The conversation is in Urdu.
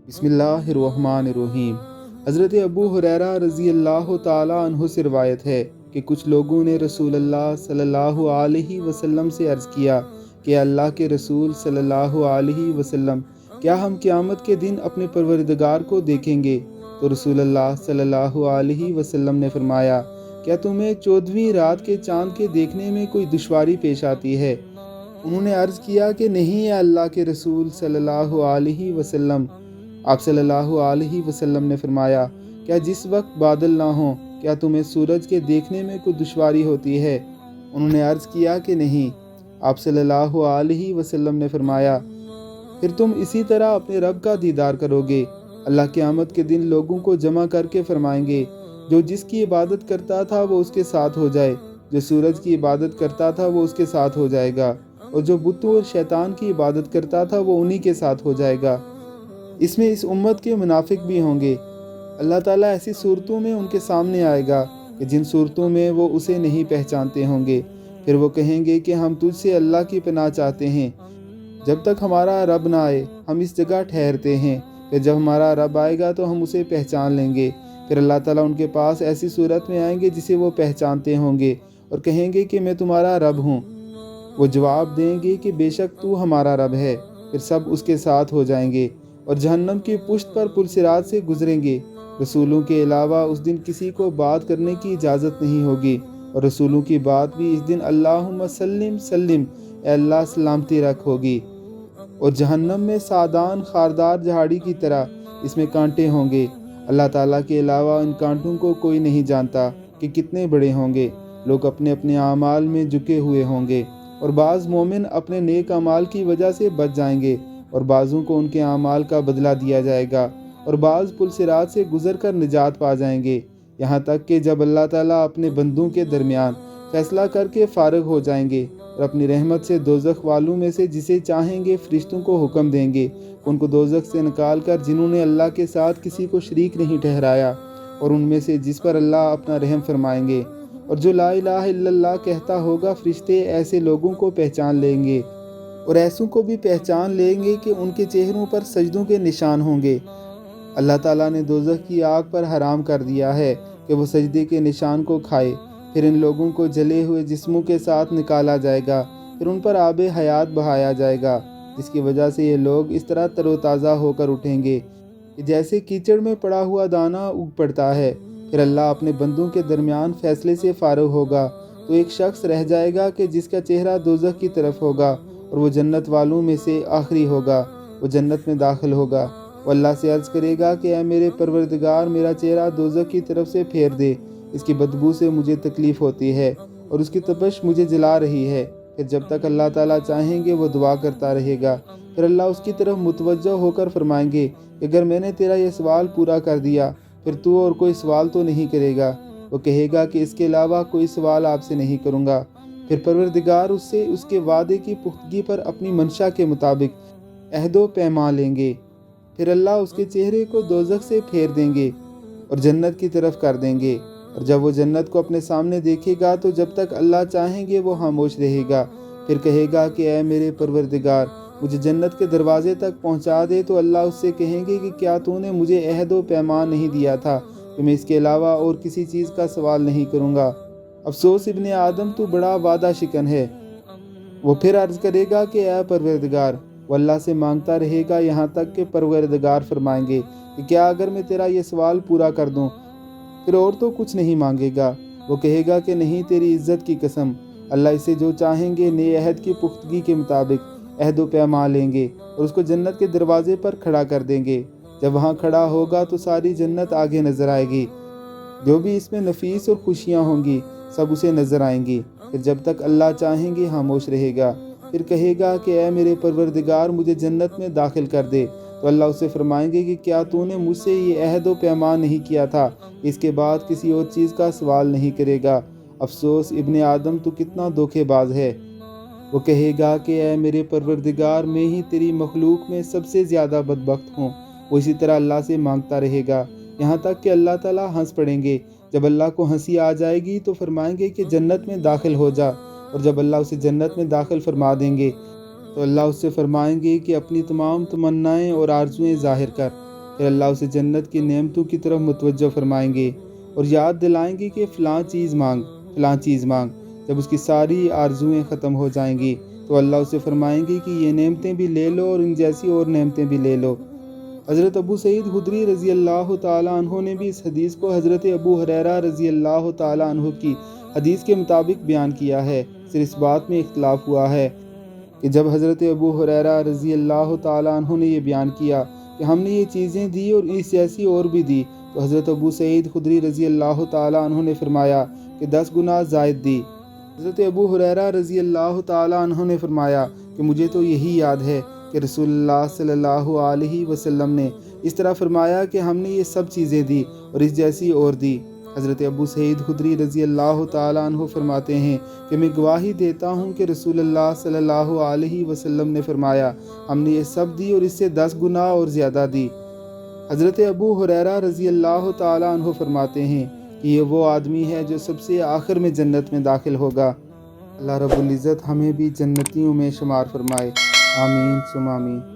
بسم اللہ الرحمن الرحیم۔ حضرت ابو ہریرہ رضی اللہ تعالی عنہ سے روایت ہے کہ کچھ لوگوں نے رسول اللہ صلی اللہ علیہ وسلم سے عرض کیا کہ اللہ کے رسول صلی اللہ علیہ وسلم، کیا ہم قیامت کے دن اپنے پروردگار کو دیکھیں گے؟ تو رسول اللہ صلی اللہ علیہ وسلم نے فرمایا، کیا تمہیں 14ویں رات کے چاند کے دیکھنے میں کوئی دشواری پیش آتی ہے؟ انہوں نے عرض کیا کہ نہیں اے اللہ کے رسول صلی اللہ علیہ وسلم۔ آپ صلی اللہ علیہ وسلم نے فرمایا، کیا جس وقت بادل نہ ہوں کیا تمہیں سورج کے دیکھنے میں کوئی دشواری ہوتی ہے؟ انہوں نے عرض کیا کہ نہیں۔ آپ صلی اللہ علیہ وسلم نے فرمایا، پھر تم اسی طرح اپنے رب کا دیدار کرو گے۔ اللہ قیامت کے دن لوگوں کو جمع کر کے فرمائیں گے، جو جس کی عبادت کرتا تھا وہ اس کے ساتھ ہو جائے، جو سورج کی عبادت کرتا تھا وہ اس کے ساتھ ہو جائے گا، اور جو بتوں اور شیطان کی عبادت کرتا تھا وہ انہی کے ساتھ ہو جائے گا۔ اس میں اس امت کے منافق بھی ہوں گے۔ اللہ تعالیٰ ایسی صورتوں میں ان کے سامنے آئے گا کہ جن صورتوں میں وہ اسے نہیں پہچانتے ہوں گے۔ پھر وہ کہیں گے کہ ہم تجھ سے اللہ کی پناہ چاہتے ہیں، جب تک ہمارا رب نہ آئے ہم اس جگہ ٹھہرتے ہیں، پھر جب ہمارا رب آئے گا تو ہم اسے پہچان لیں گے۔ پھر اللہ تعالیٰ ان کے پاس ایسی صورت میں آئیں گے جسے وہ پہچانتے ہوں گے، اور کہیں گے کہ میں تمہارا رب ہوں۔ وہ جواب دیں گے کہ بے شک تو ہمارا رب ہے۔ پھر سب اس کے ساتھ ہو جائیں گے اور جہنم کی پشت پر پل صراط سے گزریں گے۔ رسولوں کے علاوہ اس دن کسی کو بات کرنے کی اجازت نہیں ہوگی، اور رسولوں کی بات بھی اس دن اللہم سلم سلم، اے اللہ سلامتی رکھ ہوگی۔ اور جہنم میں سادان خاردار جھاڑی کی طرح اس میں کانٹے ہوں گے۔ اللہ تعالیٰ کے علاوہ ان کانٹوں کو کوئی نہیں جانتا کہ کتنے بڑے ہوں گے۔ لوگ اپنے اپنے اعمال میں جھکے ہوئے ہوں گے، اور بعض مومن اپنے نیک اعمال کی وجہ سے بچ جائیں گے، اور بعضوں کو ان کے اعمال کا بدلہ دیا جائے گا، اور بعض پل صراط سے گزر کر نجات پا جائیں گے، یہاں تک کہ جب اللہ تعالیٰ اپنے بندوں کے درمیان فیصلہ کر کے فارغ ہو جائیں گے، اور اپنی رحمت سے دوزخ والوں میں سے جسے چاہیں گے فرشتوں کو حکم دیں گے ان کو دوزخ سے نکال کر جنہوں نے اللہ کے ساتھ کسی کو شریک نہیں ٹھہرایا، اور ان میں سے جس پر اللہ اپنا رحم فرمائیں گے، اور جو لا الہ الا اللہ کہتا ہوگا فرشتے ایسے لوگوں کو پہچان لیں گے، اور ایسوں کو بھی پہچان لیں گے کہ ان کے چہروں پر سجدوں کے نشان ہوں گے۔ اللہ تعالیٰ نے دوزخ کی آگ پر حرام کر دیا ہے کہ وہ سجدے کے نشان کو کھائے۔ پھر ان لوگوں کو جلے ہوئے جسموں کے ساتھ نکالا جائے گا، پھر ان پر آب حیات بہایا جائے گا، جس کی وجہ سے یہ لوگ اس طرح تر و تازہ ہو کر اٹھیں گے کہ جیسے کیچڑ میں پڑا ہوا دانہ اگ پڑتا ہے۔ پھر اللہ اپنے بندوں کے درمیان فیصلے سے فارغ ہوگا، تو ایک شخص رہ جائے گا کہ جس کا چہرہ دوزخ کی طرف ہوگا، اور وہ جنت والوں میں سے آخری ہوگا، وہ جنت میں داخل ہوگا۔ وہ اللہ سے عرض کرے گا کہ اے میرے پروردگار، میرا چہرہ دوزخ کی طرف سے پھیر دے، اس کی بدبو سے مجھے تکلیف ہوتی ہے، اور اس کی تپش مجھے جلا رہی ہے۔ پھر جب تک اللہ تعالیٰ چاہیں گے وہ دعا کرتا رہے گا۔ پھر اللہ اس کی طرف متوجہ ہو کر فرمائیں گے کہ اگر میں نے تیرا یہ سوال پورا کر دیا پھر تو اور کوئی سوال تو نہیں کرے گا؟ وہ کہے گا کہ اس کے علاوہ کوئی سوال آپ سے نہیں کروں گا۔ پھر پروردگار اس سے اس کے وعدے کی پختگی پر اپنی منشا کے مطابق عہد و پیمان لیں گے۔ پھر اللہ اس کے چہرے کو دوزخ سے پھیر دیں گے اور جنت کی طرف کر دیں گے، اور جب وہ جنت کو اپنے سامنے دیکھے گا تو جب تک اللہ چاہیں گے وہ خاموش رہے گا۔ پھر کہے گا کہ اے میرے پروردگار، مجھے جنت کے دروازے تک پہنچا دے، تو اللہ اس سے کہیں گے کہ کیا تو نے مجھے عہد و پیمان نہیں دیا تھا کہ میں اس کے علاوہ اور کسی چیز کا سوال نہیں کروں گا؟ افسوس ابن آدم تو بڑا وعدہ شکن ہے۔ وہ پھر عرض کرے گا کہ اے پروردگار، وہ اللہ سے مانگتا رہے گا یہاں تک کہ پروردگار فرمائیں گے کہ کیا اگر میں تیرا یہ سوال پورا کر دوں؟ پھر اور تو کچھ نہیں مانگے گا۔ وہ کہے گا کہ نہیں، تیری عزت کی قسم۔ اللہ اسے جو چاہیں گے نئے عہد کی پختگی کے مطابق عہد و پیمان لیں گے، اور اس کو جنت کے دروازے پر کھڑا کر دیں گے۔ جب وہاں کھڑا ہوگا تو ساری جنت آگے نظر آئے گی، جو بھی اس میں نفیس اور خوشیاں ہوں گی سب اسے نظر آئیں گی۔ پھر جب تک اللہ چاہیں گے خاموش رہے گا۔ پھر کہے گا کہ اے میرے پروردگار، مجھے جنت میں داخل کر دے، تو اللہ اسے فرمائیں گے کہ کیا تو نے مجھ سے یہ عہد و پیمان نہیں کیا تھا؟ اس کے بعد کسی اور چیز کا سوال نہیں کرے گا۔ افسوس ابن آدم تو کتنا دھوکے باز ہے۔ وہ کہے گا کہ اے میرے پروردگار، میں ہی تیری مخلوق میں سب سے زیادہ بدبخت ہوں۔ وہ اسی طرح اللہ سے مانگتا رہے گا یہاں تک کہ اللہ تعالیٰ ہنس پڑیں گے۔ جب اللہ کو ہنسی آ جائے گی تو فرمائیں گے کہ جنت میں داخل ہو جا، اور جب اللہ اسے جنت میں داخل فرما دیں گے تو اللہ اس سے فرمائیں گے کہ اپنی تمام تمنائیں اور آرزوئیں ظاہر کر۔ پھر اللہ اسے جنت کی نعمتوں کی طرف متوجہ فرمائیں گے اور یاد دلائیں گے کہ فلاں چیز مانگ۔ جب اس کی ساری آرزوئیں ختم ہو جائیں گی تو اللہ اسے فرمائیں گے کہ یہ نعمتیں بھی لے لو اور ان جیسی اور نعمتیں بھی لے لو۔ حضرت ابو سعید خدری رضی اللہ تعالیٰ عنہ نے بھی اس حدیث کو حضرت ابو ہریرہ رضی اللہ تعالیٰ عنہ کی حدیث کے مطابق بیان کیا ہے۔ صرف اس بات میں اختلاف ہوا ہے کہ جب حضرت ابو ہریرہ رضی اللہ تعالیٰ عنہ نے یہ بیان کیا کہ ہم نے یہ چیزیں دی اور اس جیسی اور بھی دی، تو حضرت ابو سعید خدری رضی اللہ تعالیٰ عنہ نے فرمایا کہ 10 گنا زائد دی۔ حضرت ابو ہریرہ رضی اللہ تعالیٰ عنہ نے فرمایا کہ مجھے تو یہی یاد ہے کہ رسول اللہ صلی اللہ علیہ وسلم نے اس طرح فرمایا کہ ہم نے یہ سب چیزیں دی اور اس جیسی اور دی۔ حضرت ابو سعید خدری رضی اللہ تعالیٰ عنہ فرماتے ہیں کہ میں گواہی دیتا ہوں کہ رسول اللہ صلی اللہ علیہ وسلم نے فرمایا ہم نے یہ سب دی اور اس سے 10 گنا اور زیادہ دی۔ حضرت ابو ہریرہ رضی اللہ تعالیٰ عنہ فرماتے ہیں کہ یہ وہ آدمی ہے جو سب سے آخر میں جنت میں داخل ہوگا۔ اللہ رب العزت ہمیں بھی جنتیوں میں شمار فرمائے، آمین ثم آمین۔